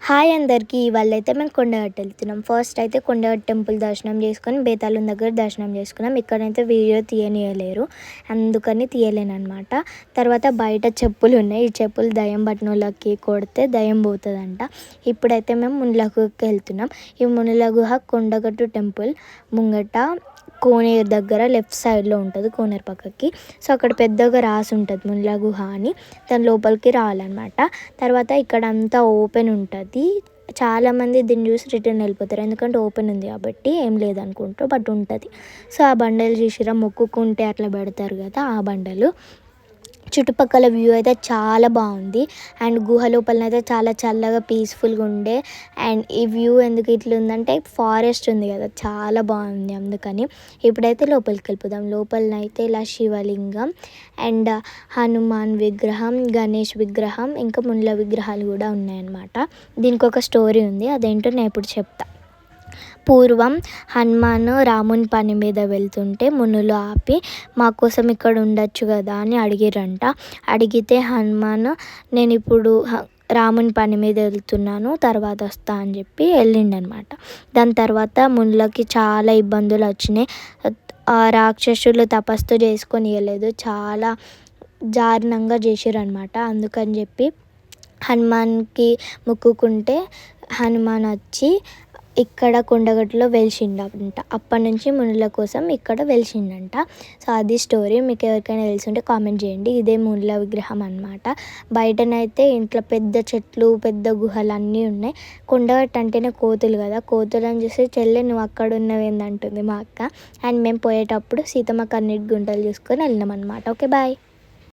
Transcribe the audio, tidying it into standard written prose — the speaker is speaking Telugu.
హాయ్ అందరికీ. ఇవాళైతే మేము కొండగట్టు వెళ్తున్నాం. ఫస్ట్ అయితే కొండగట్టు టెంపుల్ దర్శనం చేసుకొని బేతాళం దగ్గర దర్శనం చేసుకున్నాం. ఇక్కడైతే వీడియో తీయనియలేరు, అందుకని తీయలేనమాట. తర్వాత బయట చెప్పులు ఉన్నాయి. ఈ చెప్పులు దయ్యం పట్టిన వాళ్ళకి కొడితే దయ్యం పోతుందంట. ఇప్పుడైతే మేము మునుల గుహకి వెళ్తున్నాం. ఈ మునుల గుహ కొండగట్టు టెంపుల్ ముంగట కోనేరు దగ్గర లెఫ్ట్ సైడ్లో ఉంటుంది, కోనేరు పక్కకి. సో అక్కడ పెద్దగా రాసి ఉంటుంది మునుల గుహ అని. దాని లోపలికి రావాలన్నమాట. తర్వాత ఇక్కడ అంతా ఓపెన్ ఉంటుంది. చాలామంది దీన్ని చూసి రిటర్న్ వెళ్ళిపోతారు, ఎందుకంటే ఓపెన్ ఉంది కాబట్టి ఏం లేదనుకుంటారు, బట్ ఉంటుంది. సో ఆ బండలు చూసిరా, మొక్కుకుంటే అట్లా పెడతారు కదా, ఆ బండలు. చుట్టుపక్కల వ్యూ అయితే చాలా బాగుంది. అండ్ గుహ లోపలనైతే చాలా చల్లగా పీస్ఫుల్గా ఉండే. అండ్ ఈ వ్యూ ఎందుకు ఇట్లా ఉందంటే ఫారెస్ట్ ఉంది కదా, చాలా బాగుంది అందుకని. ఇప్పుడైతే లోపలికి వెళ్ళిపోదాం. లోపలనైతే ఇలా శివలింగం అండ్ హనుమాన్ విగ్రహం, గణేష్ విగ్రహం, ఇంకా ముళ్ళ విగ్రహాలు కూడా ఉన్నాయన్నమాట. దీనికి ఒక స్టోరీ ఉంది, అదేంటో నేను ఇప్పుడు చెప్తా. పూర్వం హనుమాన్ రాముని పని మీద వెళ్తుంటే మునులు ఆపి మా కోసం ఇక్కడ ఉండొచ్చు కదా అని అడిగిరంట. అడిగితే హనుమాన్ నేను ఇప్పుడు రాముని పని మీద వెళ్తున్నాను, తర్వాత వస్తా అని చెప్పి వెళ్ళిండనమాట. దాని తర్వాత మునులకి చాలా ఇబ్బందులు వచ్చినాయి. రాక్షసులు తపస్సు చేసుకొని ఇవ్వలేదు, చాలా దారుణంగా చేసిరనమాట. అందుకని చెప్పి హనుమాన్కి మొక్కుకుంటే హనుమాన్ వచ్చి ఇక్కడ కొండగట్టులో వెలిసిండంట. అప్పటి నుంచి మునుల కోసం ఇక్కడ వెలిసిండంట. సో అది స్టోరీ. మీకు ఎవరికైనా తెలిసి కామెంట్ చేయండి. ఇదే మునుల విగ్రహం అనమాట. బయటనైతే ఇంట్లో పెద్ద చెట్లు, పెద్ద గుహలు అన్నీ ఉన్నాయి. కొండగట్టు అంటేనే కోతులు కదా, కోతులను చూసి చెల్లె నువ్వు అక్కడ ఉన్నవేందంటుంది మా అక్క. అండ్ మేము పోయేటప్పుడు సీతమ్మకు అన్నిటి గుంటలు చూసుకొని వెళ్ళినాం అనమాట. Okay bye.